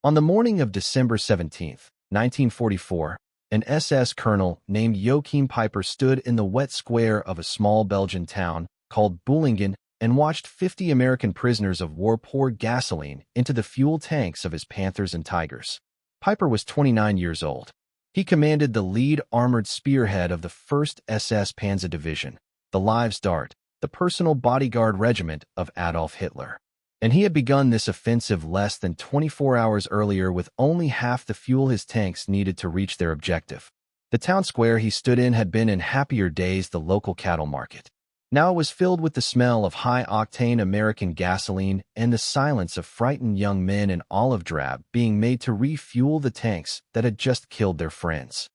On the morning of December 17th, 1944, an SS colonel named Joachim Peiper stood in the wet square of a small Belgian town called Boulingen and watched 50 American prisoners of war pour gasoline into the fuel tanks of his Panthers and Tigers. Peiper was 29 years old. He commanded the lead armored spearhead of the 1st SS Panzer Division, the Lives Dart, the personal bodyguard regiment of Adolf Hitler. And he had begun this offensive less than 24 hours earlier with only half the fuel his tanks needed to reach their objective. The town square he stood in had been in happier days the local cattle market. Now it was filled with the smell of high-octane American gasoline and the silence of frightened young men in olive drab being made to refuel the tanks that had just killed their friends.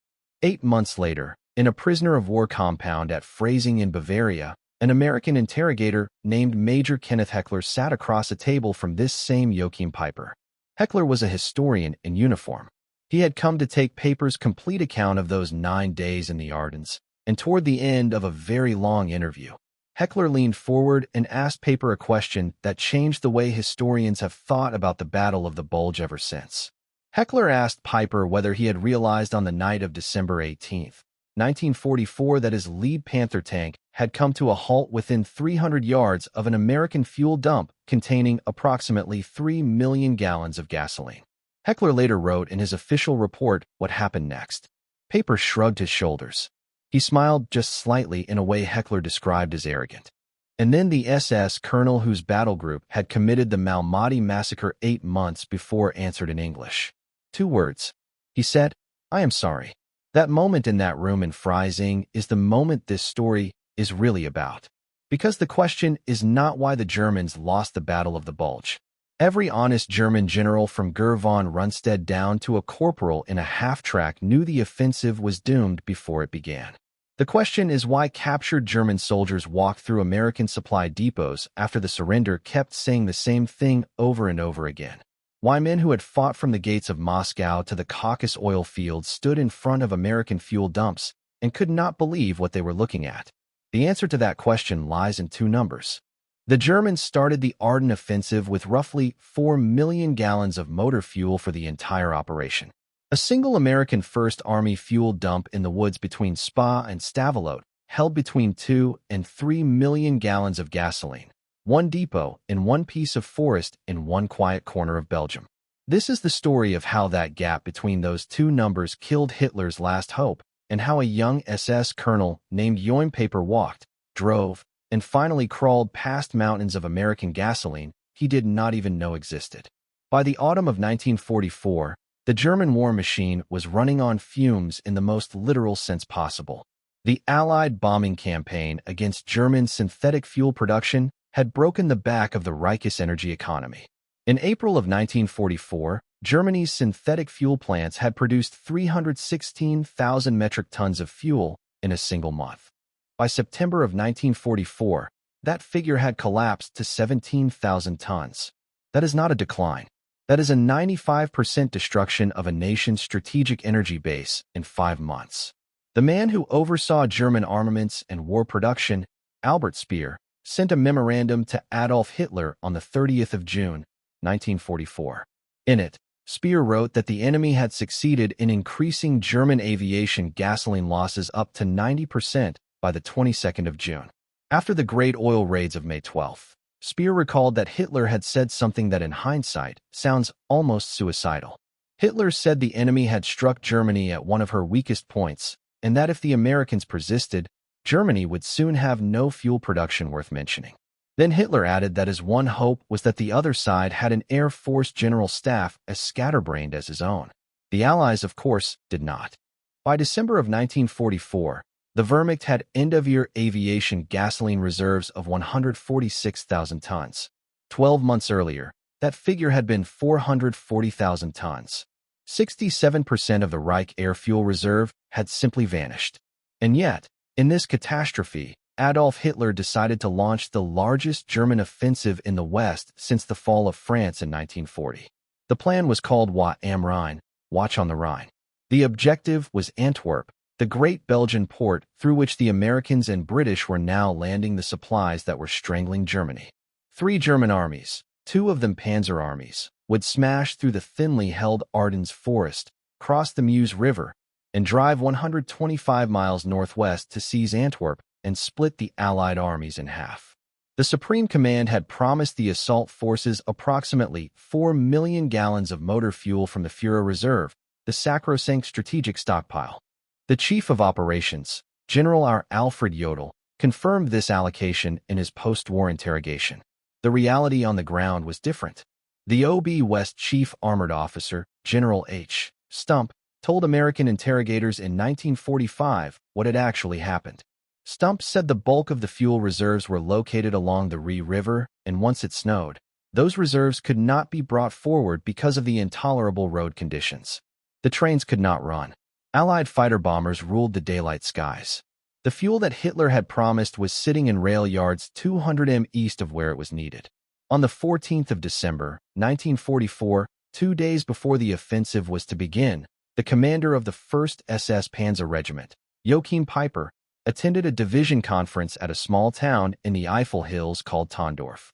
8 months later, in a prisoner of war compound at Freising in Bavaria, an American interrogator named Major Kenneth Heckler sat across a table from this same Joachim Peiper. Heckler was a historian in uniform. He had come to take Peiper's complete account of those 9 days in the Ardennes, and toward the end of a very long interview, Heckler leaned forward and asked Peiper a question that changed the way historians have thought about the Battle of the Bulge ever since. Heckler asked Peiper whether he had realized on the night of December 18th, 1944 that his lead Panther tank had come to a halt within 300 yards of an American fuel dump containing approximately 3 million gallons of gasoline. Heckler later wrote in his official report what happened next. Peiper shrugged his shoulders. He smiled just slightly in a way Heckler described as arrogant. And then the SS colonel whose battle group had committed the Malmedy massacre 8 months before answered in English. 2 words. He said, "I am sorry." That moment in that room in Freising is the moment this story is really about. Because the question is not why the Germans lost the Battle of the Bulge. Every honest German general from Gerd von Rundstedt down to a corporal in a half-track knew the offensive was doomed before it began. The question is why captured German soldiers walked through American supply depots after the surrender kept saying the same thing over and over again. Why men who had fought from the gates of Moscow to the Caucasus oil fields stood in front of American fuel dumps and could not believe what they were looking at. The answer to that question lies in 2 numbers. The Germans started the Ardennes offensive with roughly 4 million gallons of motor fuel for the entire operation. A single American First Army fuel dump in the woods between Spa and Stavelot held between 2 and 3 million gallons of gasoline. 1 depot in 1 piece of forest in 1 quiet corner of Belgium. This is the story of how that gap between those 2 numbers killed Hitler's last hope, and how a young SS colonel named Joachim Peiper walked, drove, and finally crawled past mountains of American gasoline he did not even know existed. By the autumn of 1944, the German war machine was running on fumes in the most literal sense possible. The Allied bombing campaign against German synthetic fuel production had broken the back of the Reich's energy economy. In April of 1944, Germany's synthetic fuel plants had produced 316,000 metric tons of fuel in a single month. By September of 1944, that figure had collapsed to 17,000 tons. That is not a decline. That is a 95% destruction of a nation's strategic energy base in 5 months. The man who oversaw German armaments and war production, Albert Speer, sent a memorandum to Adolf Hitler on the 30th of June, 1944. In it, Speer wrote that the enemy had succeeded in increasing German aviation gasoline losses up to 90% by the 22nd of June. After the great oil raids of May 12th, Speer recalled that Hitler had said something that in hindsight sounds almost suicidal. Hitler said the enemy had struck Germany at one of her weakest points, and that if the Americans persisted, Germany would soon have no fuel production worth mentioning. Then Hitler added that his one hope was that the other side had an Air Force general staff as scatterbrained as his own. The Allies, of course, did not. By December of 1944, the Wehrmacht had end-of-year aviation gasoline reserves of 146,000 tons. 12 months earlier, that figure had been 440,000 tons. 67% of the Reich air fuel reserve had simply vanished. And yet, in this catastrophe, Adolf Hitler decided to launch the largest German offensive in the West since the fall of France in 1940. The plan was called Wacht am Rhein, Watch on the Rhine. The objective was Antwerp, the great Belgian port through which the Americans and British were now landing the supplies that were strangling Germany. 3 German armies, 2 of them panzer armies, would smash through the thinly held Ardennes forest, cross the Meuse River, and drive 125 miles northwest to seize Antwerp and split the Allied armies in half. The Supreme Command had promised the assault forces approximately 4 million gallons of motor fuel from the Führer Reserve, the sacrosanct strategic stockpile. The Chief of Operations, General R. Alfred Jodl, confirmed this allocation in his post-war interrogation. The reality on the ground was different. The OB West Chief Armored Officer, General H. Stump, told American interrogators in 1945 what had actually happened. Stump said the bulk of the fuel reserves were located along the Ree River, and once it snowed, those reserves could not be brought forward because of the intolerable road conditions. The trains could not run. Allied fighter bombers ruled the daylight skies. The fuel that Hitler had promised was sitting in rail yards 200 m east of where it was needed. On the 14th of December, 1944, 2 days before the offensive was to begin, the commander of the 1st SS Panzer Regiment, Joachim Peiper, attended a division conference at a small town in the Eifel Hills called Tondorf.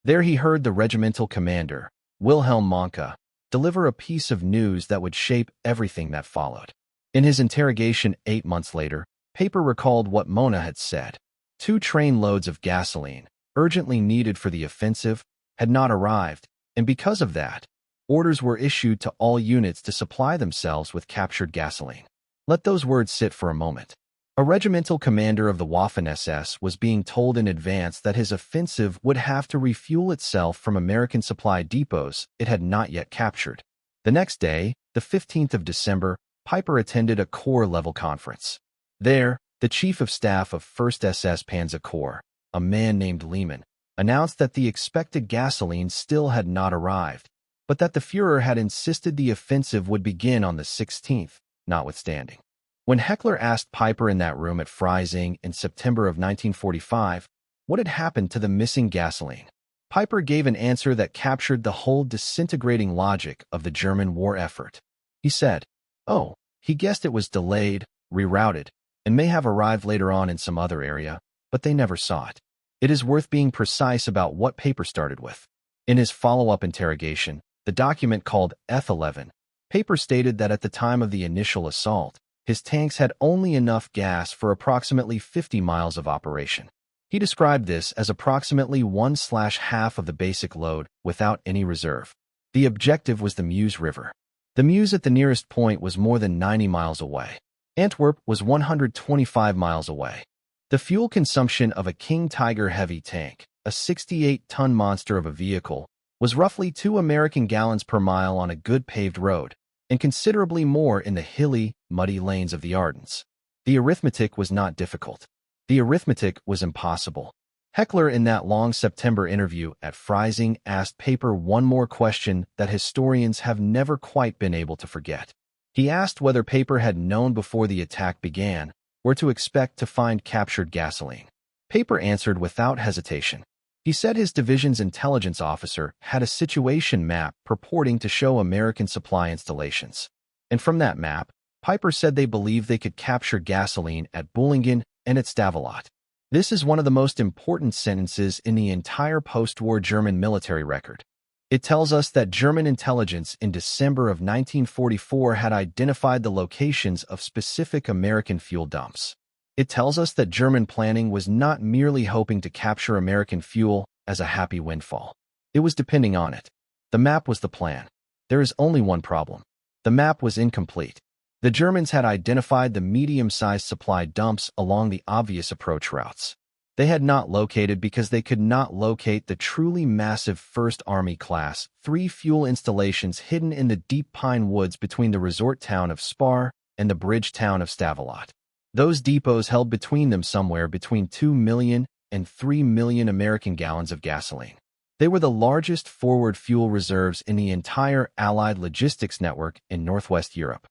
There he heard the regimental commander, Wilhelm Mohnke, deliver a piece of news that would shape everything that followed. In his interrogation 8 months later, Peiper recalled what Mohnke had said. 2 train loads of gasoline, urgently needed for the offensive, had not arrived, and because of that, orders were issued to all units to supply themselves with captured gasoline. Let those words sit for a moment. A regimental commander of the Waffen-SS was being told in advance that his offensive would have to refuel itself from American supply depots it had not yet captured. The next day, the 15th of December, Peiper attended a Corps-level conference. There, the Chief of Staff of 1st SS Panzer Corps, a man named Lehmann, announced that the expected gasoline still had not arrived, but that the Führer had insisted the offensive would begin on the 16th, notwithstanding. When Heckler asked Peiper in that room at Freising in September of 1945 what had happened to the missing gasoline, Peiper gave an answer that captured the whole disintegrating logic of the German war effort. He said, "Oh, he guessed it was delayed, rerouted, and may have arrived later on in some other area, but they never saw it." It is worth being precise about what Peiper started with. In his follow-up interrogation, the document called F11, Peiper stated that at the time of the initial assault, his tanks had only enough gas for approximately 50 miles of operation. He described this as approximately 1/2 of the basic load without any reserve. The objective was the Meuse River. The Meuse at the nearest point was more than 90 miles away. Antwerp was 125 miles away. The fuel consumption of a King Tiger heavy tank, a 68-ton monster of a vehicle, was roughly 2 American gallons per mile on a good paved road, and considerably more in the hilly, muddy lanes of the Ardennes. The arithmetic was not difficult. The arithmetic was impossible. Heckler, in that long September interview at Freising, asked Peiper one more question that historians have never quite been able to forget. He asked whether Peiper had known before the attack began where to expect to find captured gasoline. Peiper answered without hesitation. He said his division's intelligence officer had a situation map purporting to show American supply installations. And from that map, Peiper said they believed they could capture gasoline at Bullingen and at Stavelot. This is one of the most important sentences in the entire post-war German military record. It tells us that German intelligence in December of 1944 had identified the locations of specific American fuel dumps. It tells us that German planning was not merely hoping to capture American fuel as a happy windfall. It was depending on it. The map was the plan. There is only one problem. The map was incomplete. The Germans had identified the medium-sized supply dumps along the obvious approach routes. They had not located because they could not locate the truly massive 1st Army Class 3 fuel installations hidden in the deep pine woods between the resort town of Spar and the bridge town of Stavelot. Those depots held between them somewhere between 2 million and 3 million American gallons of gasoline. They were the largest forward fuel reserves in the entire Allied logistics network in Northwest Europe.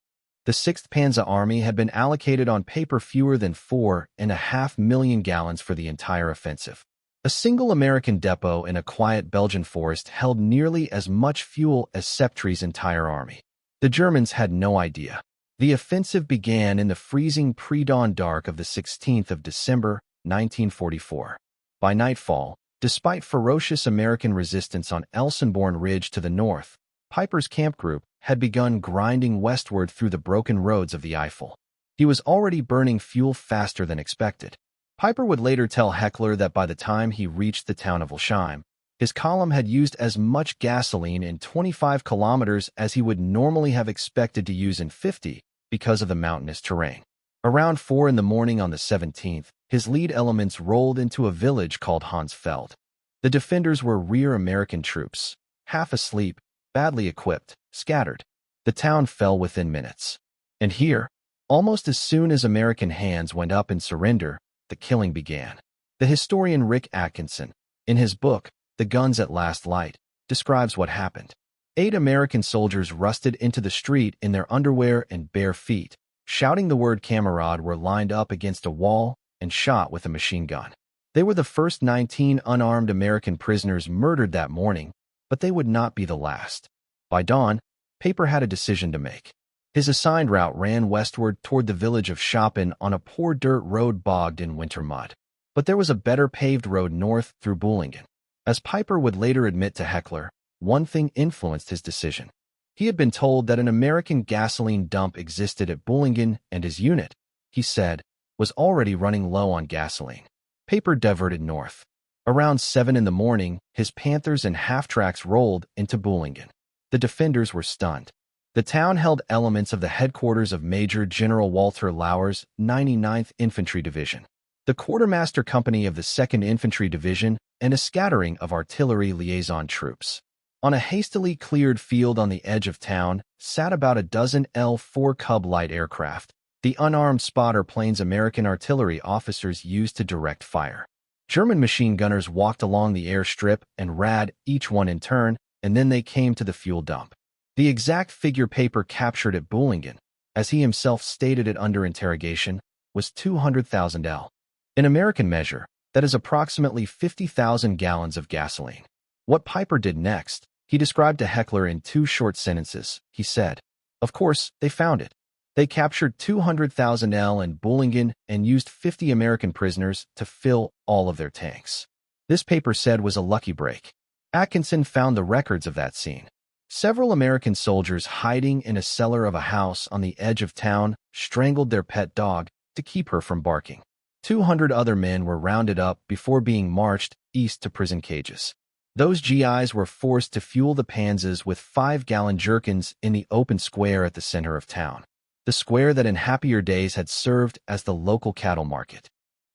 The 6th Panzer Army had been allocated on paper fewer than 4.5 million gallons for the entire offensive. A single American depot in a quiet Belgian forest held nearly as much fuel as Septree's entire army. The Germans had no idea. The offensive began in the freezing pre-dawn dark of the 16th of December, 1944. By nightfall, despite ferocious American resistance on Elsenborn Ridge to the north, Piper's camp group had begun grinding westward through the broken roads of the Eifel. He was already burning fuel faster than expected. Piper would later tell Heckler that by the time he reached the town of Wilsheim, his column had used as much gasoline in 25 kilometers as he would normally have expected to use in 50 because of the mountainous terrain. Around 4 in the morning on the 17th, his lead elements rolled into a village called Hansfeld. The defenders were rear American troops, half asleep, badly equipped, scattered. The town fell within minutes. And here, almost as soon as American hands went up in surrender, the killing began. The historian Rick Atkinson, in his book, The Guns at Last Light, describes what happened. 8 American soldiers rusted into the street in their underwear and bare feet, shouting the word "Kamerad," were lined up against a wall and shot with a machine gun. They were the first 19 unarmed American prisoners murdered that morning, but they would not be the last. By dawn, Paper had a decision to make. His assigned route ran westward toward the village of Schoppen on a poor dirt road bogged in winter mud. But there was a better paved road north through Bullingen. As Piper would later admit to Heckler, one thing influenced his decision. He had been told that an American gasoline dump existed at Bullingen, and his unit, he said, was already running low on gasoline. Paper diverted north. Around 7 in the morning, his Panthers and half-tracks rolled into Bullingen. The defenders were stunned. The town held elements of the headquarters of Major General Walter Lauer's 99th Infantry Division, the quartermaster company of the 2nd Infantry Division, and a scattering of artillery liaison troops. On a hastily cleared field on the edge of town sat about a dozen L-4 Cub light aircraft, the unarmed spotter planes American artillery officers used to direct fire. German machine gunners walked along the airstrip and rad each one in turn, and then they came to the fuel dump. The exact figure Paper captured at Bullingen, as he himself stated it under interrogation, was 200,000 L. In American measure, that is approximately 50,000 gallons of gasoline. What Piper did next, he described to Heckler in 2 short sentences. He said, "Of course, they found it. They captured 200,000 L in Bullingen and used 50 American prisoners to fill all of their tanks." This, Paper said, was a lucky break. Atkinson found the records of that scene. Several American soldiers hiding in a cellar of a house on the edge of town strangled their pet dog to keep her from barking. 200 other men were rounded up before being marched east to prison cages. Those GIs were forced to fuel the Panzers with 5-gallon jerkins in the open square at the center of town, the square that in happier days had served as the local cattle market.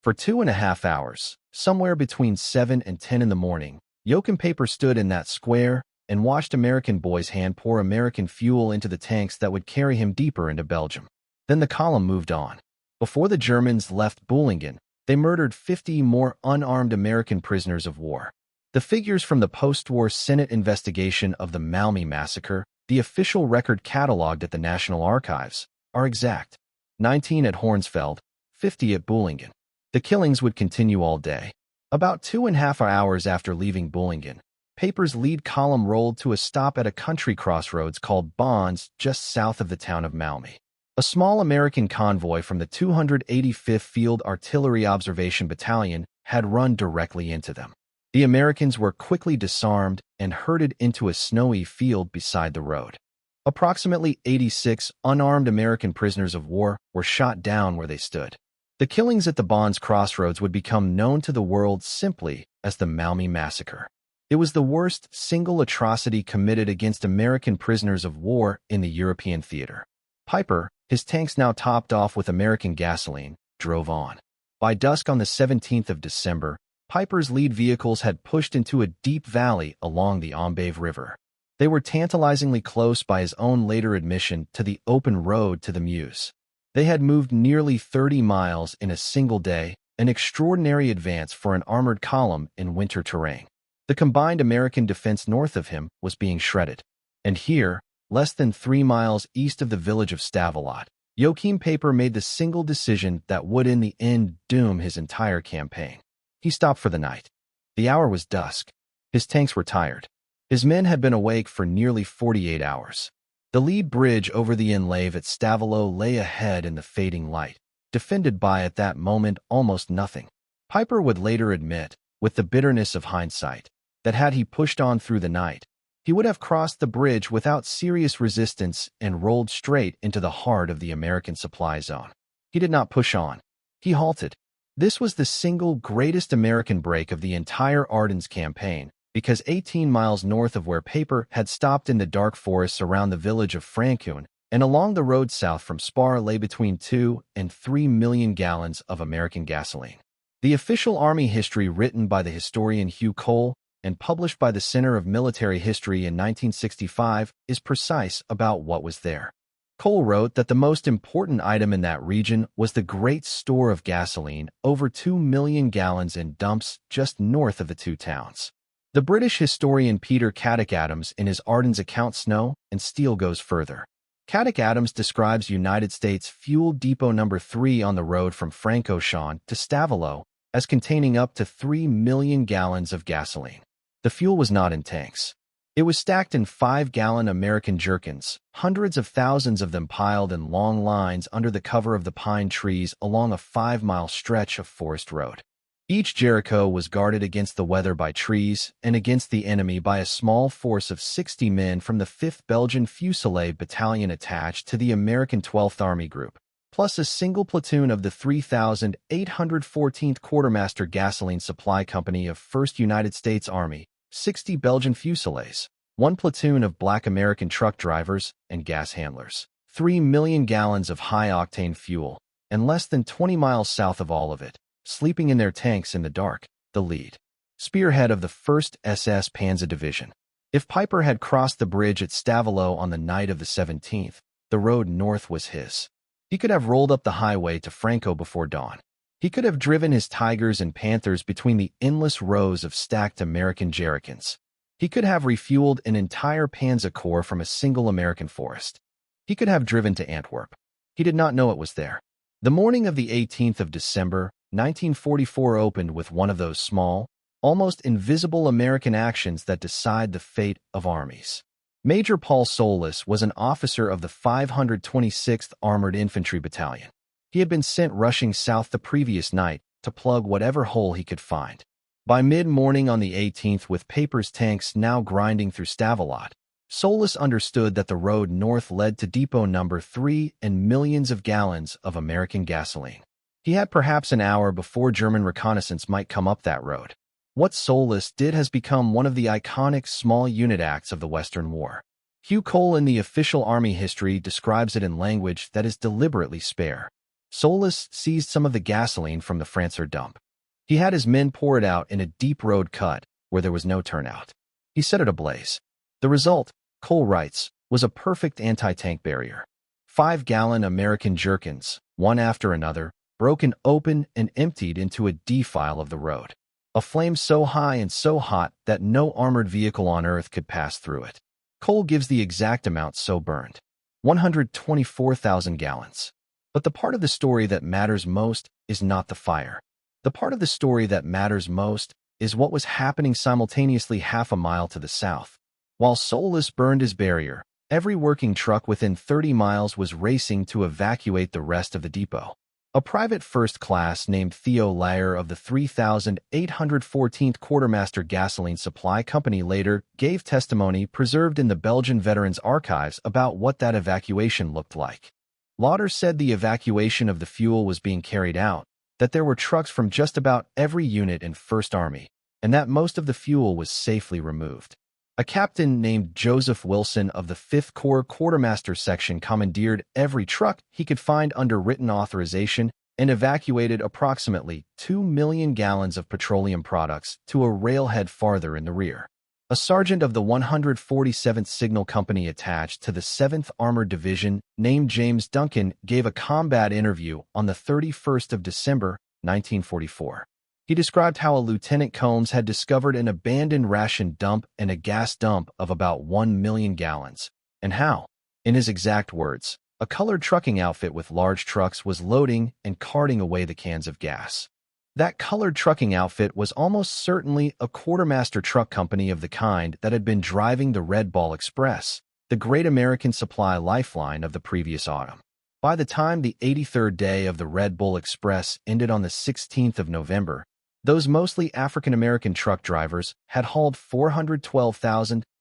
For 2.5 hours, somewhere between 7 and 10 in the morning, Joachim Paper stood in that square and watched American boys hand pour American fuel into the tanks that would carry him deeper into Belgium. Then the column moved on. Before the Germans left Bullingen, they murdered 50 more unarmed American prisoners of war. The figures from the post-war Senate investigation of the Malmö massacre, the official record catalogued at the National Archives, are exact. 19 at Hornsfeld, 50 at Bullingen. The killings would continue all day. About 2.5 hours after leaving Bullingen, Paper's lead column rolled to a stop at a country crossroads called Bonds just south of the town of Malmö. A small American convoy from the 285th Field Artillery Observation Battalion had run directly into them. The Americans were quickly disarmed and herded into a snowy field beside the road. Approximately 86 unarmed American prisoners of war were shot down where they stood. The killings at the Bonds crossroads would become known to the world simply as the Malmö Massacre. It was the worst single atrocity committed against American prisoners of war in the European theater. Piper, his tanks now topped off with American gasoline, drove on. By dusk on the 17th of December, Piper's lead vehicles had pushed into a deep valley along the Ambave River. They were tantalizingly close by his own later admission to the open road to the Meuse. They had moved nearly 30 miles in a single day, an extraordinary advance for an armored column in winter terrain. The combined American defense north of him was being shredded. And here, less than 3 miles east of the village of Stavelot, Joachim Paper made the single decision that would in the end doom his entire campaign. He stopped for the night. The hour was dusk. His tanks were tired. His men had been awake for nearly 48 hours. The lead bridge over the Inlave at Stavelot lay ahead in the fading light, defended by at that moment almost nothing. Piper would later admit, with the bitterness of hindsight, that had he pushed on through the night, He would have crossed the bridge without serious resistance and rolled straight into the heart of the American supply zone. He did not push on. He halted. This was the single greatest American break of the entire Ardennes campaign, because 18 miles north of where Peiper had stopped in the dark forests around the village of Francoun and along the road south from Spar lay between 2 and 3 million gallons of American gasoline. The official Army history written by the historian Hugh Cole and published by the Center of Military History in 1965 is precise about what was there. Cole wrote that the most important item in that region was the great store of gasoline, over 2 million gallons in dumps just north of the two towns. The British historian Peter Caddick-Adams in his Ardennes account Snow and Steel goes further. Caddick-Adams describes United States Fuel Depot No. 3 on the road from Francorchamps to Stavelot as containing up to 3 million gallons of gasoline. The fuel was not in tanks. It was stacked in 5-gallon American jerkins, hundreds of thousands of them piled in long lines under the cover of the pine trees along a 5-mile stretch of forest road. Each Jericho was guarded against the weather by trees and against the enemy by a small force of 60 men from the 5th Belgian Fusilier Battalion attached to the American 12th Army Group, plus a single platoon of the 3,814th Quartermaster Gasoline Supply Company of 1st United States Army, 60 Belgian Fusiliers, 1 platoon of Black American truck drivers and gas handlers, 3 million gallons of high-octane fuel, and less than 20 miles south of all of it, sleeping in their tanks in the dark, the lead spearhead of the 1st SS Panzer Division. If Peiper had crossed the bridge at Stavelot on the night of the 17th, the road north was his. He could have rolled up the highway to Franco before dawn. He could have driven his Tigers and Panthers between the endless rows of stacked American jerrycans. He could have refueled an entire Panzer Corps from a single American forest. He could have driven to Antwerp. He did not know it was there. The morning of the 18th of December, 1944 opened with one of those small, almost invisible American actions that decide the fate of armies. Major Paul Solis was an officer of the 526th Armored Infantry Battalion. He had been sent rushing south the previous night to plug whatever hole he could find. By mid-morning on the 18th, with Peiper's tanks now grinding through Stavelot, Solis understood that the road north led to Depot No. 3 and millions of gallons of American gasoline. He had perhaps an hour before German reconnaissance might come up that road. What Solis did has become one of the iconic small unit acts of the Western War. Hugh Cole in the official Army history describes it in language that is deliberately spare. Solis seized some of the gasoline from the Francoeur dump. He had his men pour it out in a deep road cut where there was no turnout. He set it ablaze. The result, Cole writes, was a perfect anti-tank barrier. 5-gallon American jerkins, one after another, broken open and emptied into a defile of the road. A flame so high and so hot that no armored vehicle on Earth could pass through it. Cole gives the exact amount so burned. 124,000 gallons. But the part of the story that matters most is not the fire. The part of the story that matters most is what was happening simultaneously half a mile to the south. While Solis burned his barrier, every working truck within 30 miles was racing to evacuate the rest of the depot. A private first class named Theo Layer of the 3,814th Quartermaster Gasoline Supply Company later gave testimony preserved in the Belgian Veterans Archives about what that evacuation looked like. Lauder said the evacuation of the fuel was being carried out, that there were trucks from just about every unit in 1st Army, and that most of the fuel was safely removed. A captain named Joseph Wilson of the 5th Corps Quartermaster Section commandeered every truck he could find under written authorization and evacuated approximately 2 million gallons of petroleum products to a railhead farther in the rear. A sergeant of the 147th Signal Company attached to the 7th Armored Division, named James Duncan, gave a combat interview on the 31st of December, 1944. He described how a Lieutenant Combs had discovered an abandoned ration dump and a gas dump of about 1 million gallons, and how, in his exact words, a colored trucking outfit with large trucks was loading and carting away the cans of gas. That colored trucking outfit was almost certainly a quartermaster truck company of the kind that had been driving the Red Ball Express, the great American supply lifeline of the previous autumn. By the time the 83rd day of the Red Bull Express ended on the 16th of November, those mostly African-American truck drivers had hauled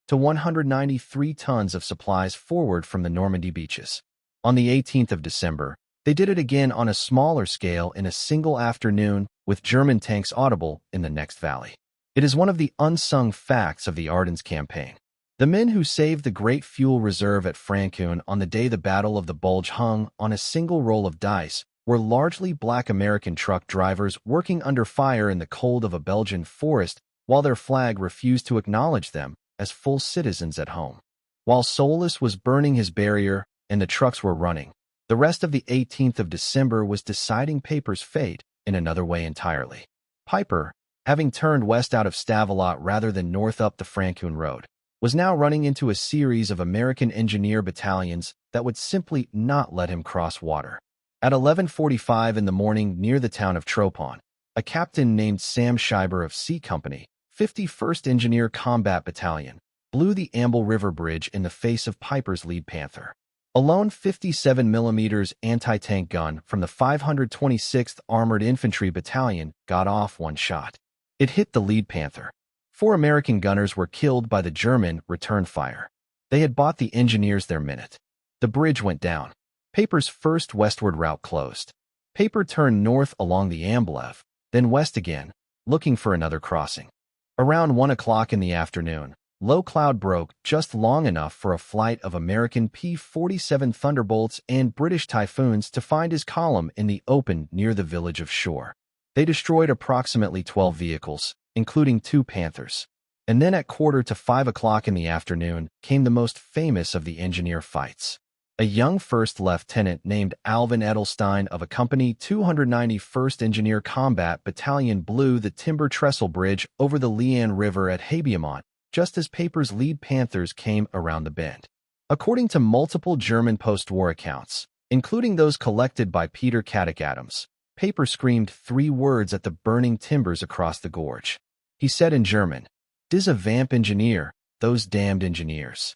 to 193 tons of supplies forward from the Normandy beaches. On the 18th of December, they did it again on a smaller scale in a single afternoon, with German tanks audible in the next valley. It is one of the unsung facts of the Ardennes campaign. The men who saved the great fuel reserve at Francoeur on the day the Battle of the Bulge hung on a single roll of dice were largely black American truck drivers working under fire in the cold of a Belgian forest while their flag refused to acknowledge them as full citizens at home. While Solis was burning his barrier and the trucks were running, the rest of the 18th of December was deciding Peiper's fate in another way entirely. Peiper, having turned west out of Stavelot rather than north up the Francoeur road, was now running into a series of American engineer battalions that would simply not let him cross water. At 11:45 in the morning near the town of Tropon, a captain named Sam Scheiber of C Company, 51st Engineer Combat Battalion, blew the Amble River Bridge in the face of Peiper's Lead Panther. A lone 57mm anti-tank gun from the 526th Armored Infantry Battalion got off one shot. It hit the Lead Panther. 4 American gunners were killed by the German return fire. They had bought the engineers their minute. The bridge went down. Peiper's first westward route closed. Peiper turned north along the Amblev, then west again, looking for another crossing. Around 1 o'clock in the afternoon, low cloud broke just long enough for a flight of American P-47 Thunderbolts and British Typhoons to find his column in the open near the village of Shore. They destroyed approximately 12 vehicles, including 2 Panthers. And then at 4:45 o'clock in the afternoon came the most famous of the engineer fights. A young first lieutenant named Alvin Edelstein of a Company 291st Engineer Combat Battalion blew the timber trestle bridge over the Liane River at Habiemont just as Peiper's Lead Panthers came around the bend. According to multiple German post-war accounts, including those collected by Peter Caddick Adams, Peiper screamed 3 words at the burning timbers across the gorge. He said in German, "Diese Vamp Engineer, those damned engineers."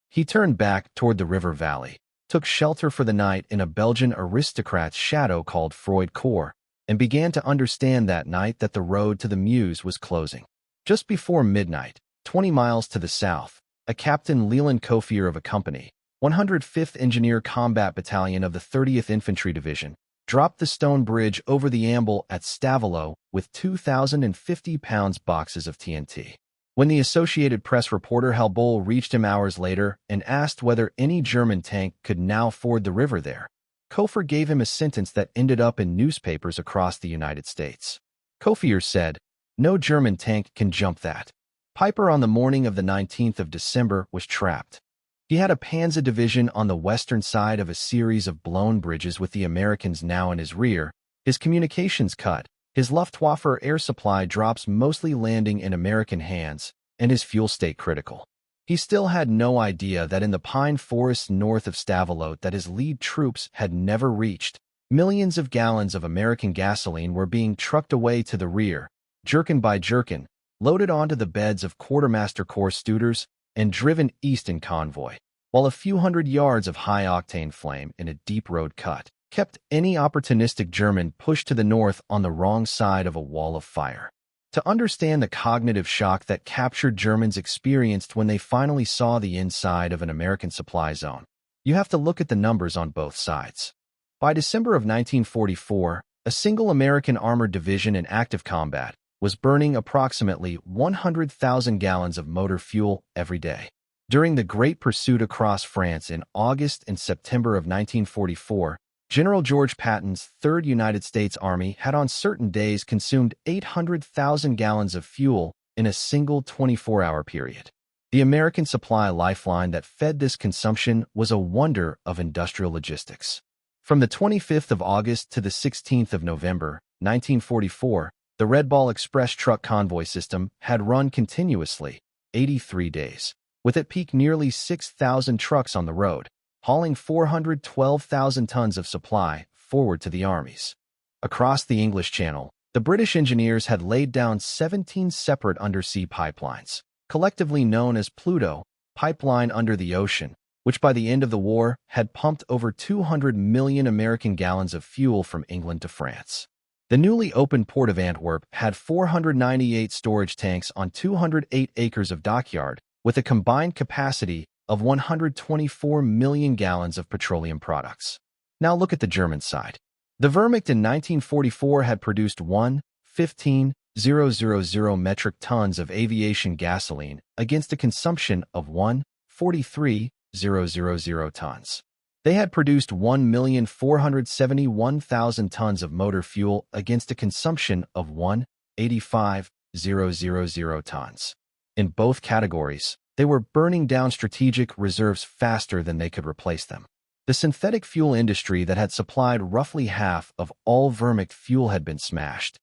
He turned back toward the river valley, took shelter for the night in a Belgian aristocrat's shadow called Freud Cour, and began to understand that night that the road to the Meuse was closing. Just before midnight, 20 miles to the south, a Captain Leland Cofier of a Company, 105th Engineer Combat Battalion of the 30th Infantry Division, dropped the stone bridge over the Amble at Stavelot with 2,050-pound boxes of TNT. When the Associated Press reporter Hal Bohl reached him hours later and asked whether any German tank could now ford the river there, Cofier gave him a sentence that ended up in newspapers across the United States. Cofier said, "No German tank can jump that." Peiper on the morning of the 19th of December was trapped. He had a Panzer division on the western side of a series of blown bridges with the Americans now in his rear, his communications cut, his Luftwaffe air supply drops mostly landing in American hands, and his fuel state critical. He still had no idea that in the pine forests north of Stavelot that his lead troops had never reached, millions of gallons of American gasoline were being trucked away to the rear, jerkin by jerkin, loaded onto the beds of Quartermaster Corps Studers, and driven east in convoy, while a few hundred yards of high-octane flame in a deep road cut kept any opportunistic German pushed to the north on the wrong side of a wall of fire. To understand the cognitive shock that captured Germans experienced when they finally saw the inside of an American supply zone, you have to look at the numbers on both sides. By December of 1944, a single American armored division in active combat was burning approximately 100,000 gallons of motor fuel every day. During the Great Pursuit across France in August and September of 1944, General George Patton's 3rd United States Army had on certain days consumed 800,000 gallons of fuel in a single 24-hour period. The American supply lifeline that fed this consumption was a wonder of industrial logistics. From the 25th of August to the 16th of November, 1944, the Red Ball Express truck convoy system had run continuously, 83 days, with at peak nearly 6,000 trucks on the road, hauling 412,000 tons of supply forward to the armies. Across the English Channel, the British engineers had laid down 17 separate undersea pipelines, collectively known as Pluto, Pipeline Under the Ocean, which by the end of the war had pumped over 200 million American gallons of fuel from England to France. The newly opened port of Antwerp had 498 storage tanks on 208 acres of dockyard, with a combined capacity of 124 million gallons of petroleum products. Now look at the German side. The Wehrmacht in 1944 had produced 115,000 metric tons of aviation gasoline against a consumption of 143,000 tons. They had produced 1,471,000 tons of motor fuel against a consumption of 185,000 tons. In both categories, they were burning down strategic reserves faster than they could replace them. The synthetic fuel industry that had supplied roughly half of all Wehrmacht fuel had been smashed.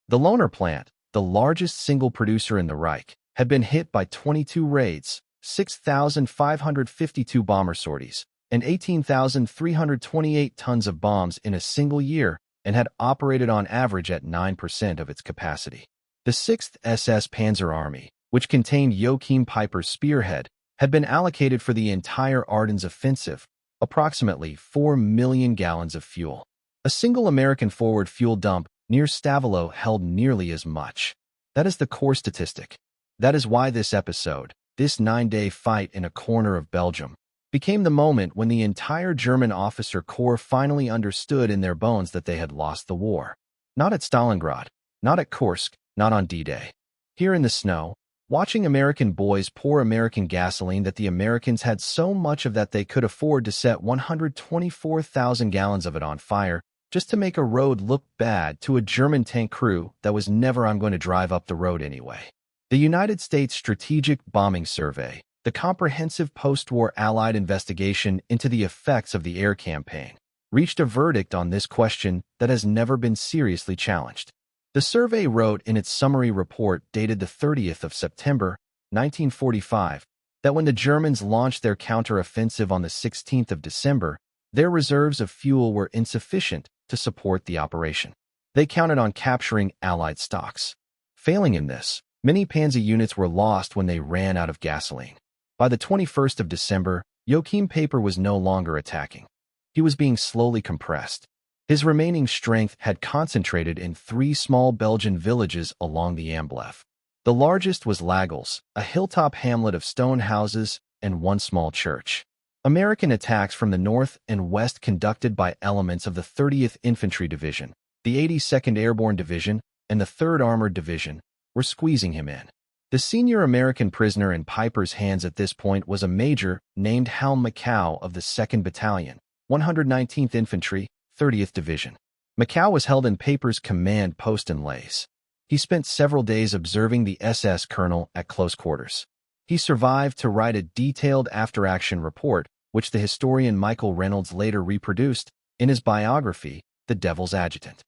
The Lohner plant, the largest single producer in the Reich, had been hit by 22 raids, 6,552 bomber sorties, and 18,328 tons of bombs in a single year, and had operated on average at 9% of its capacity. The 6th SS Panzer Army, which contained Joachim Peiper's spearhead, had been allocated for the entire Ardennes offensive, approximately 4 million gallons of fuel. A single American forward fuel dump near Stavelot held nearly as much. That is the core statistic. That is why this episode, this 9-day fight in a corner of Belgium, became the moment when the entire German officer corps finally understood in their bones that they had lost the war. Not at Stalingrad, not at Kursk, not on D-Day. Here in the snow, watching American boys pour American gasoline that the Americans had so much of that they could afford to set 124,000 gallons of it on fire just to make a road look bad to a German tank crew that was never going to drive up the road anyway. The United States Strategic Bombing Survey, the comprehensive post-war Allied investigation into the effects of the air campaign, reached a verdict on this question that has never been seriously challenged. The survey wrote in its summary report dated the 30th of September, 1945, that when the Germans launched their counter-offensive on the 16th of December, their reserves of fuel were insufficient to support the operation. They counted on capturing Allied stocks. Failing in this, many Panzer units were lost when they ran out of gasoline. By the 21st of December, Joachim Peiper was no longer attacking. He was being slowly compressed. His remaining strength had concentrated in 3 small Belgian villages along the Amblev. The largest was Lagels, a hilltop hamlet of stone houses and 1 small church. American attacks from the north and west conducted by elements of the 30th Infantry Division, the 82nd Airborne Division, and the 3rd Armored Division were squeezing him in. The senior American prisoner in Peiper's hands at this point was a major named Hal McCow of the 2nd Battalion, 119th Infantry, 30th Division. McCow was held in Peiper's command post in Lays. He spent several days observing the SS colonel at close quarters. He survived to write a detailed after-action report, which the historian Michael Reynolds later reproduced in his biography, The Devil's Adjutant.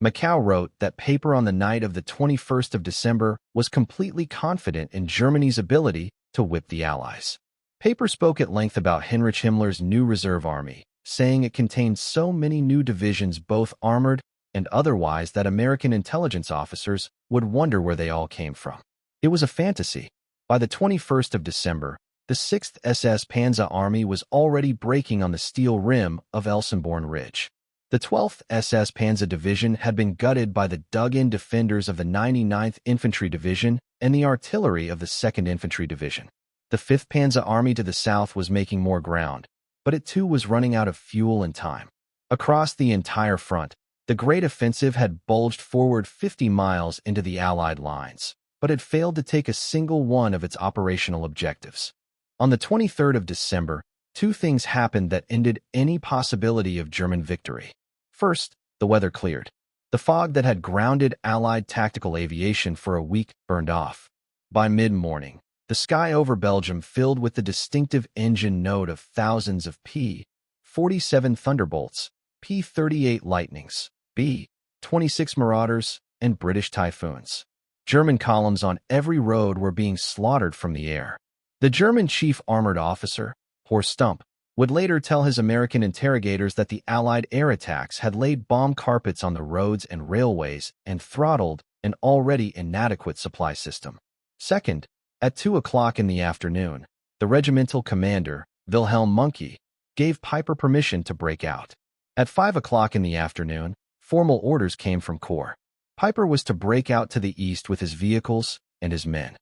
McCow wrote that Peiper on the night of the 21st of December was completely confident in Germany's ability to whip the Allies. Peiper spoke at length about Heinrich Himmler's new reserve army, saying it contained so many new divisions, both armored and otherwise, that American intelligence officers would wonder where they all came from. It was a fantasy. By the 21st of December, the 6th SS Panzer Army was already breaking on the steel rim of Elsenborn Ridge. The 12th SS Panzer Division had been gutted by the dug-in defenders of the 99th Infantry Division and the artillery of the 2nd Infantry Division. The 5th Panzer Army to the south was making more ground, but it too was running out of fuel and time. Across the entire front, the Great Offensive had bulged forward 50 miles into the Allied lines, but had failed to take a single one of its operational objectives. On the 23rd of December, 2 things happened that ended any possibility of German victory. First, the weather cleared. The fog that had grounded Allied tactical aviation for a week burned off. By mid-morning, the sky over Belgium filled with the distinctive engine note of thousands of P-47 Thunderbolts, P-38 Lightnings, B-26 Marauders, and British Typhoons. German columns on every road were being slaughtered from the air. The German chief armored officer, Horst Stump, would later tell his American interrogators that the Allied air attacks had laid bomb carpets on the roads and railways and throttled an already inadequate supply system. Second, at 2 o'clock in the afternoon, the regimental commander, Wilhelm Mohnke, gave Peiper permission to break out. At 5 o'clock in the afternoon, formal orders came from Corps. Peiper was to break out to the east with his vehicles and his men.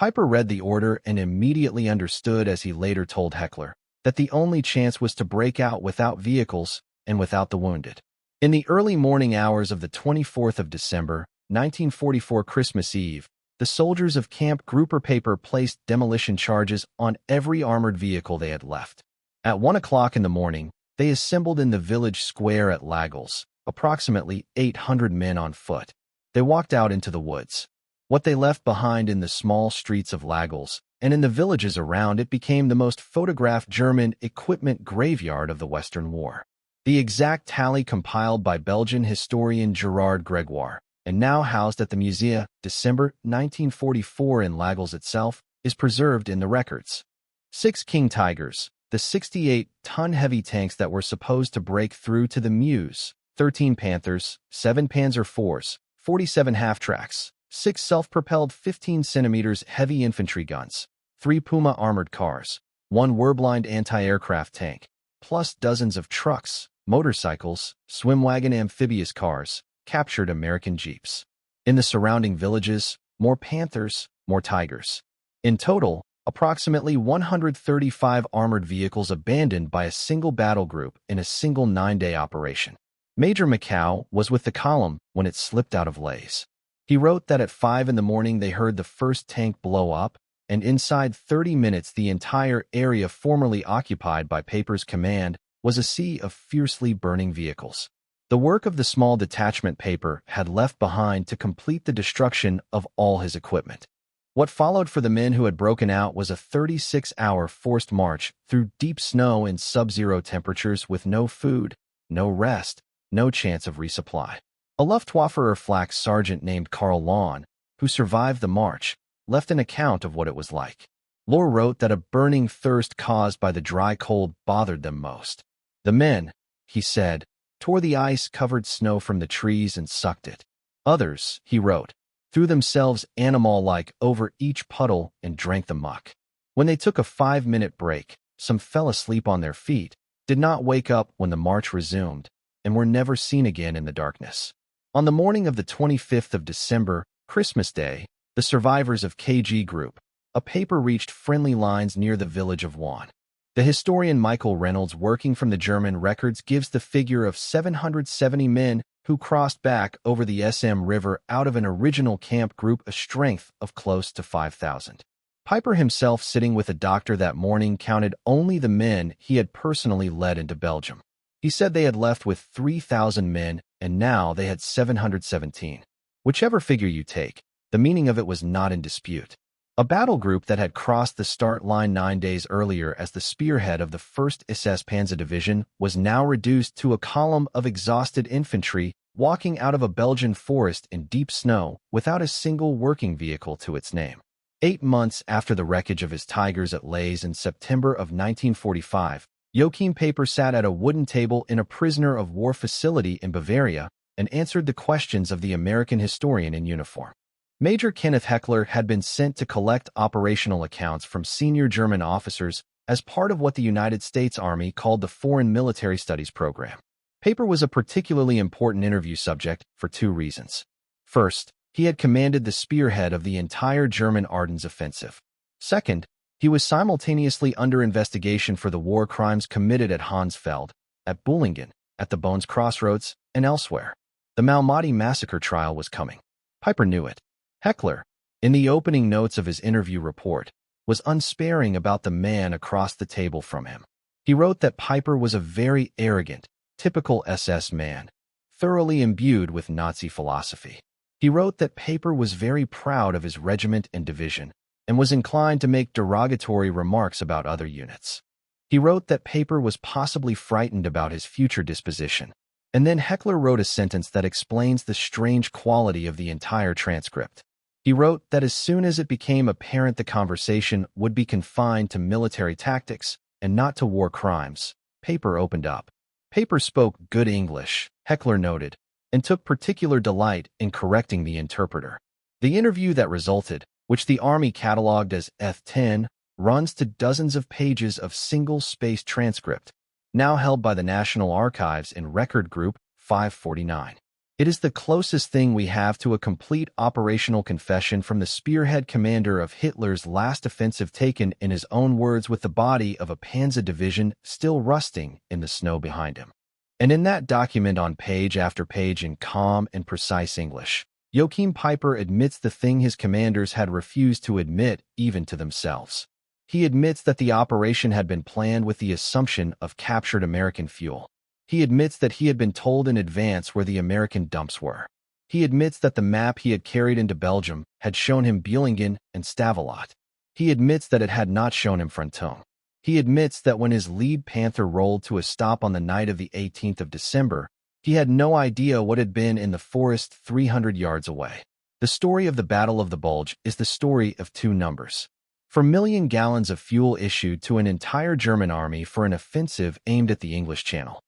Piper read the order and immediately understood, as he later told Heckler, that the only chance was to break out without vehicles and without the wounded. In the early morning hours of the 24th of December, 1944, Christmas Eve, the soldiers of Camp Grouper Paper placed demolition charges on every armored vehicle they had left. At 1 o'clock in the morning, they assembled in the village square at Lagos, approximately 800 men on foot. They walked out into the woods. What they left behind in the small streets of Lagos and in the villages around it became the most photographed German equipment graveyard of the Western War. The exact tally, compiled by Belgian historian Gerard Gregoire and now housed at the Musée, December 1944 in Lagos itself, is preserved in the records. 6 King Tigers, the 68-ton heavy tanks that were supposed to break through to the Meuse, 13 Panthers, 7 Panzer IVs, 47 half-tracks, 6 self-propelled 15-centimeters heavy infantry guns, 3 Puma armored cars, 1 Wehrblind anti-aircraft tank, plus dozens of trucks, motorcycles, swim wagon amphibious cars, captured American jeeps. In the surrounding villages, more Panthers, more Tigers. In total, approximately 135 armored vehicles abandoned by a single battle group in a single 9-day operation. Major Macau was with the column when it slipped out of Lays. He wrote that at 5 in the morning they heard the first tank blow up, and inside 30 minutes the entire area formerly occupied by Paper's command was a sea of fiercely burning vehicles. The work of the small detachment Paper had left behind to complete the destruction of all his equipment. What followed for the men who had broken out was a 36-hour forced march through deep snow in sub-zero temperatures with no food, no rest, no chance of resupply. A Luftwaffe flak sergeant named Karl Lahn, who survived the march, left an account of what it was like. Lohr wrote that a burning thirst caused by the dry cold bothered them most. The men, he said, tore the ice-covered snow from the trees and sucked it. Others, he wrote, threw themselves animal-like over each puddle and drank the muck. When they took a 5-minute break, some fell asleep on their feet, did not wake up when the march resumed, and were never seen again in the darkness. On the morning of the 25th of December, Christmas Day, the survivors of KG Group, a Paper, reached friendly lines near the village of Wan. The historian Michael Reynolds, working from the German records, gives the figure of 770 men who crossed back over the SM River out of an original camp group, a strength of close to 5,000. Piper himself, sitting with a doctor that morning, counted only the men he had personally led into Belgium. He said they had left with 3,000 men, and now they had 717. Whichever figure you take, the meaning of it was not in dispute. A battle group that had crossed the start line 9 days earlier as the spearhead of the 1st SS Panzer Division was now reduced to a column of exhausted infantry walking out of a Belgian forest in deep snow without a single working vehicle to its name. 8 months after the wreckage of his Tigers at Lays in September of 1945, Joachim Paper sat at a wooden table in a prisoner of war facility in Bavaria and answered the questions of the American historian in uniform. Major Kenneth Heckler had been sent to collect operational accounts from senior German officers as part of what the United States Army called the Foreign Military Studies Program. Paper was a particularly important interview subject for 2 reasons. First, he had commanded the spearhead of the entire German Ardennes offensive. Second, he was simultaneously under investigation for the war crimes committed at Hansfeld, at Bullingen, at the Bones Crossroads, and elsewhere. The Malmedy massacre trial was coming. Piper knew it. Heckler, in the opening notes of his interview report, was unsparing about the man across the table from him. He wrote that Piper was a very arrogant, typical SS man, thoroughly imbued with Nazi philosophy. He wrote that Paper was very proud of his regiment and division, and was inclined to make derogatory remarks about other units. He wrote that Paper was possibly frightened about his future disposition. And then Heckler wrote a sentence that explains the strange quality of the entire transcript. He wrote that as soon as it became apparent the conversation would be confined to military tactics and not to war crimes, Paper opened up. Paper spoke good English, Heckler noted, and took particular delight in correcting the interpreter. The interview that resulted, which the Army catalogued as F10, runs to dozens of pages of single-spaced transcript, now held by the National Archives in Record Group 549. It is the closest thing we have to a complete operational confession from the spearhead commander of Hitler's last offensive, taken in his own words, with the body of a Panzer division still rusting in the snow behind him. And in that document, on page after page in calm and precise English, Joachim Peiper admits the thing his commanders had refused to admit even to themselves. He admits that the operation had been planned with the assumption of captured American fuel. He admits that he had been told in advance where the American dumps were. He admits that the map he had carried into Belgium had shown him Beulingen and Stavelot. He admits that it had not shown him Fronton. He admits that when his lead Panther rolled to a stop on the night of the 18th of December, he had no idea what had been in the forest 300 yards away. The story of the Battle of the Bulge is the story of two numbers. 4 million gallons of fuel issued to an entire German army for an offensive aimed at the English Channel.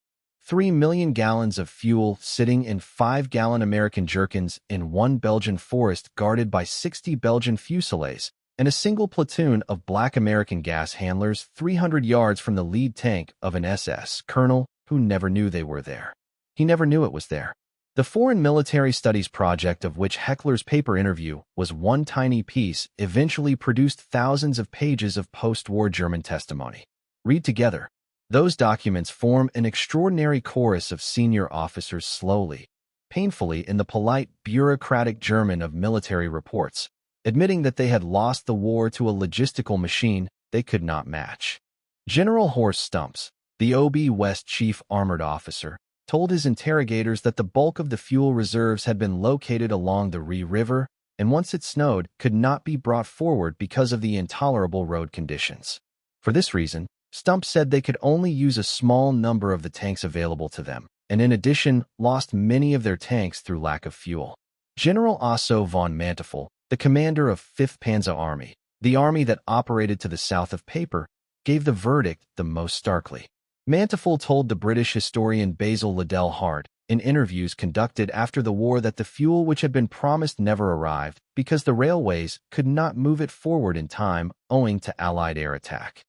3 million gallons of fuel sitting in 5-gallon American jerkins in one Belgian forest guarded by 60 Belgian Fusiliers and a single platoon of black American gas handlers 300 yards from the lead tank of an SS colonel who never knew they were there. He never knew it was there. The Foreign Military Studies project, of which Heckler's paper interview was one tiny piece, eventually produced thousands of pages of post-war German testimony. Read together. Those documents form an extraordinary chorus of senior officers slowly, painfully, in the polite, bureaucratic German of military reports, admitting that they had lost the war to a logistical machine they could not match. General Horst Stumps, the OB West chief armored officer, told his interrogators that the bulk of the fuel reserves had been located along the Ree River and, once it snowed, could not be brought forward because of the intolerable road conditions. For this reason, Stump said they could only use a small number of the tanks available to them, and in addition, lost many of their tanks through lack of fuel. General Otto von Manteuffel, the commander of 5th Panzer Army, the army that operated to the south of Peiper, gave the verdict the most starkly. Manteuffel told the British historian Basil Liddell Hart, in interviews conducted after the war, that the fuel which had been promised never arrived because the railways could not move it forward in time owing to Allied air attack.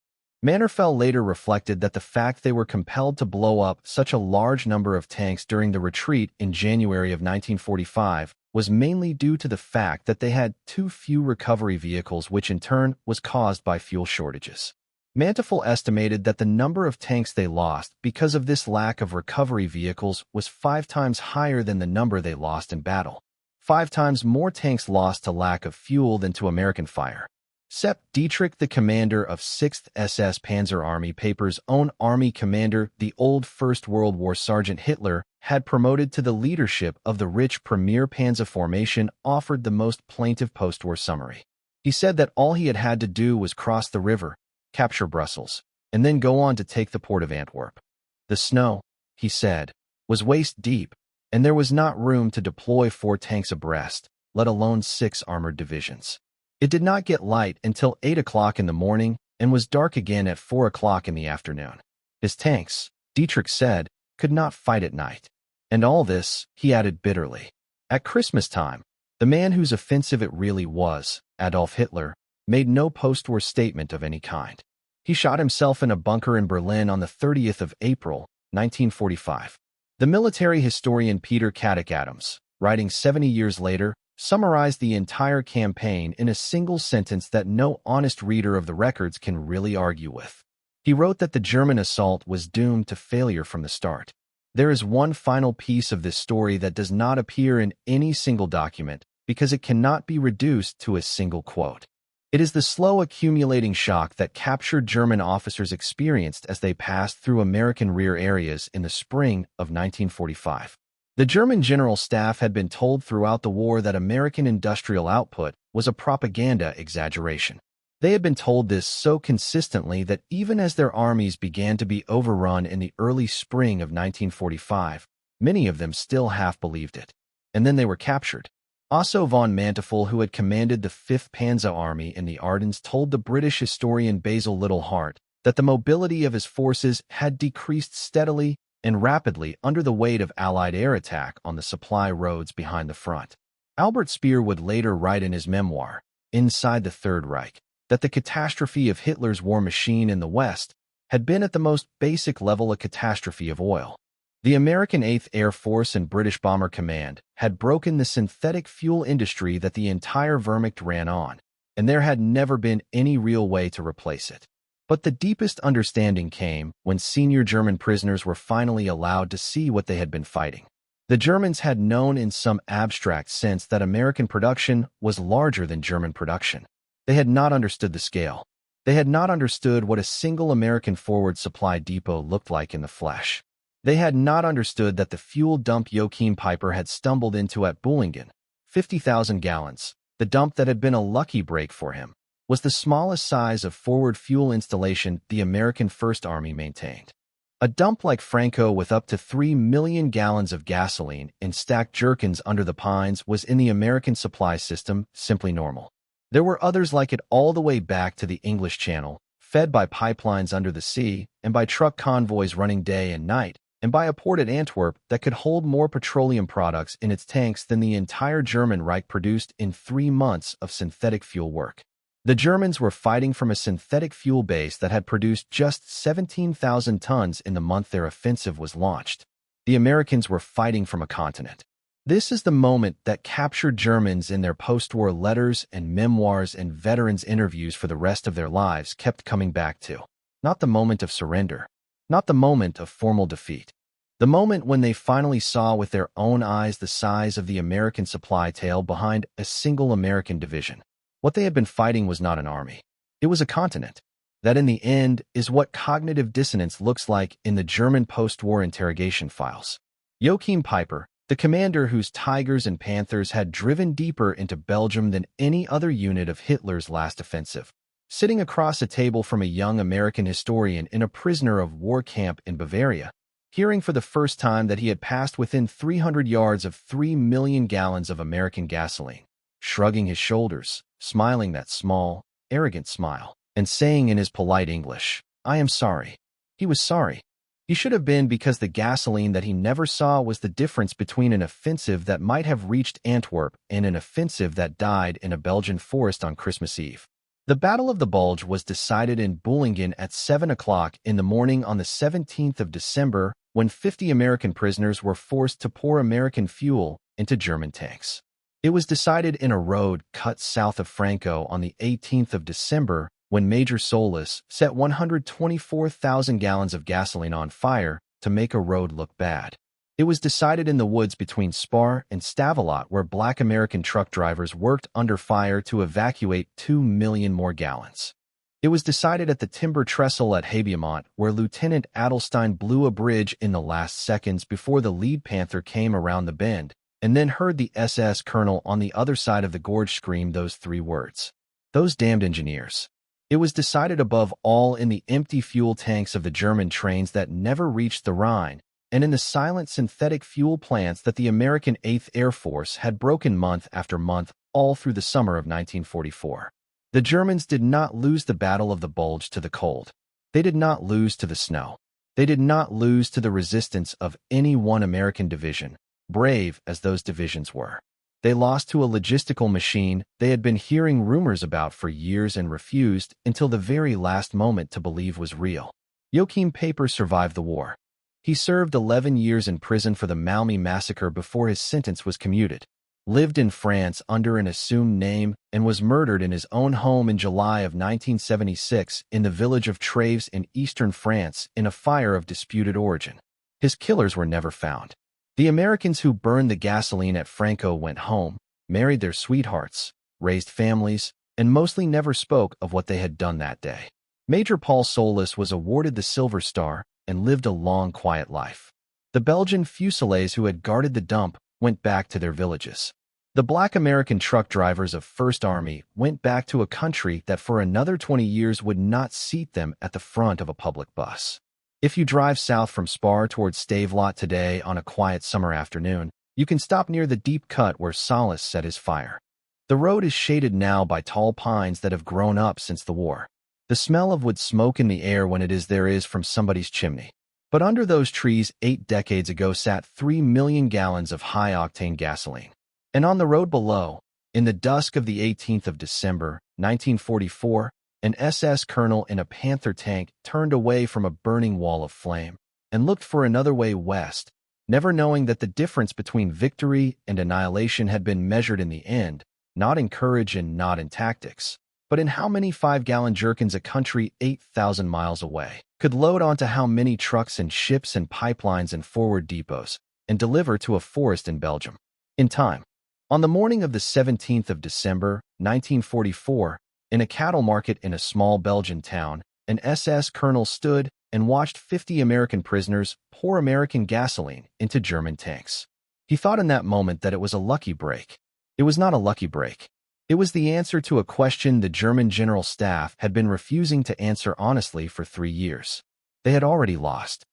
Manteuffel later reflected that the fact they were compelled to blow up such a large number of tanks during the retreat in January of 1945 was mainly due to the fact that they had too few recovery vehicles, which in turn was caused by fuel shortages. Manteuffel estimated that the number of tanks they lost because of this lack of recovery vehicles was 5 times higher than the number they lost in battle. 5 times more tanks lost to lack of fuel than to American fire. Sepp Dietrich, the commander of 6th SS Panzer Army, Peiper's own army commander, the old First World War Sergeant Hitler, had promoted to the leadership of the rich Premier Panzer formation, offered the most plaintive post-war summary. He said that all he had had to do was cross the river, capture Brussels, and then go on to take the port of Antwerp. The snow, he said, was waist deep, and there was not room to deploy 4 tanks abreast, let alone 6 armored divisions. It did not get light until 8 o'clock in the morning and was dark again at 4 o'clock in the afternoon. His tanks, Dietrich said, could not fight at night. And all this, he added bitterly. At Christmas time, the man whose offensive it really was, Adolf Hitler, made no post-war statement of any kind. He shot himself in a bunker in Berlin on the 30th of April, 1945. The military historian Peter Caddick Adams, writing 70 years later, summarized the entire campaign in a single sentence that no honest reader of the records can really argue with. He wrote that the German assault was doomed to failure from the start. There is one final piece of this story that does not appear in any single document because it cannot be reduced to a single quote. It is the slow accumulating shock that captured German officers experienced as they passed through American rear areas in the spring of 1945. The German General Staff had been told throughout the war that American industrial output was a propaganda exaggeration. They had been told this so consistently that even as their armies began to be overrun in the early spring of 1945, many of them still half believed it. And then they were captured. Otto von Manteuffel, who had commanded the 5th Panzer Army in the Ardennes, told the British historian Basil Liddell Hart that the mobility of his forces had decreased steadily and rapidly under the weight of Allied air attack on the supply roads behind the front. Albert Speer would later write in his memoir, Inside the Third Reich, that the catastrophe of Hitler's war machine in the West had been at the most basic level a catastrophe of oil. The American 8th Air Force and British Bomber Command had broken the synthetic fuel industry that the entire Wehrmacht ran on, and there had never been any real way to replace it. But the deepest understanding came when senior German prisoners were finally allowed to see what they had been fighting. The Germans had known in some abstract sense that American production was larger than German production. They had not understood the scale. They had not understood what a single American forward supply depot looked like in the flesh. They had not understood that the fuel dump Joachim Peiper had stumbled into at Bullingen, 50,000 gallons, the dump that had been a lucky break for him, was the smallest size of forward fuel installation the American First Army maintained. A dump like Franco with up to 3 million gallons of gasoline in stacked jerkins under the pines was in the American supply system simply normal. There were others like it all the way back to the English Channel, fed by pipelines under the sea and by truck convoys running day and night, and by a port at Antwerp that could hold more petroleum products in its tanks than the entire German Reich produced in 3 months of synthetic fuel work. The Germans were fighting from a synthetic fuel base that had produced just 17,000 tons in the month their offensive was launched. The Americans were fighting from a continent. This is the moment that captured Germans in their post-war letters and memoirs and veterans interviews for the rest of their lives kept coming back to. Not the moment of surrender. Not the moment of formal defeat. The moment when they finally saw with their own eyes the size of the American supply tail behind a single American division. What they had been fighting was not an army. It was a continent. That in the end is what cognitive dissonance looks like in the German post-war interrogation files. Joachim Peiper, the commander whose Tigers and Panthers had driven deeper into Belgium than any other unit of Hitler's last offensive, sitting across a table from a young American historian in a prisoner of war camp in Bavaria, hearing for the first time that he had passed within 300 yards of 3 million gallons of American gasoline, shrugging his shoulders, smiling that small, arrogant smile, and saying in his polite English, "I am sorry." He was sorry. He should have been, because the gasoline that he never saw was the difference between an offensive that might have reached Antwerp and an offensive that died in a Belgian forest on Christmas Eve. The Battle of the Bulge was decided in Bullingen at 7 o'clock in the morning on the 17th of December, when 50 American prisoners were forced to pour American fuel into German tanks. It was decided in a road cut south of Franco on the 18th of December, when Major Solis set 124,000 gallons of gasoline on fire to make a road look bad. It was decided in the woods between Spar and Stavelot, where black American truck drivers worked under fire to evacuate 2 million more gallons. It was decided at the timber trestle at Habiemont, where Lieutenant Adelstein blew a bridge in the last seconds before the lead Panther came around the bend, and then heard the SS colonel on the other side of the gorge scream those 3 words. Those damned engineers. It was decided above all in the empty fuel tanks of the German trains that never reached the Rhine, and in the silent synthetic fuel plants that the American 8th Air Force had broken month after month all through the summer of 1944. The Germans did not lose the Battle of the Bulge to the cold. They did not lose to the snow. They did not lose to the resistance of any one American division, brave as those divisions were. They lost to a logistical machine they had been hearing rumors about for years and refused until the very last moment to believe was real. Joachim Peiper survived the war. He served 11 years in prison for the Malmy massacre before his sentence was commuted, lived in France under an assumed name, and was murdered in his own home in July of 1976 in the village of Treves in eastern France in a fire of disputed origin. His killers were never found. The Americans who burned the gasoline at Franco went home, married their sweethearts, raised families, and mostly never spoke of what they had done that day. Major Paul Solis was awarded the Silver Star and lived a long, quiet life. The Belgian Fusiliers who had guarded the dump went back to their villages. The black American truck drivers of First Army went back to a country that for another 20 years would not seat them at the front of a public bus. If you drive south from Spar towards Stavelot today on a quiet summer afternoon, you can stop near the deep cut where Solis set his fire. The road is shaded now by tall pines that have grown up since the war. The smell of wood smoke in the air when there is from somebody's chimney. But under those trees 8 decades ago sat 3 million gallons of high-octane gasoline. And on the road below, in the dusk of the 18th of December, 1944, an SS colonel in a Panther tank turned away from a burning wall of flame, and looked for another way west, never knowing that the difference between victory and annihilation had been measured in the end, not in courage and not in tactics, but in how many 5-gallon jerkins a country 8,000 miles away could load onto how many trucks and ships and pipelines and forward depots and deliver to a forest in Belgium. In time. On the morning of the 17th of December, 1944, in a cattle market in a small Belgian town, an SS colonel stood and watched 50 American prisoners pour American gasoline into German tanks. He thought in that moment that it was a lucky break. It was not a lucky break. It was the answer to a question the German General Staff had been refusing to answer honestly for 3 years. They had already lost.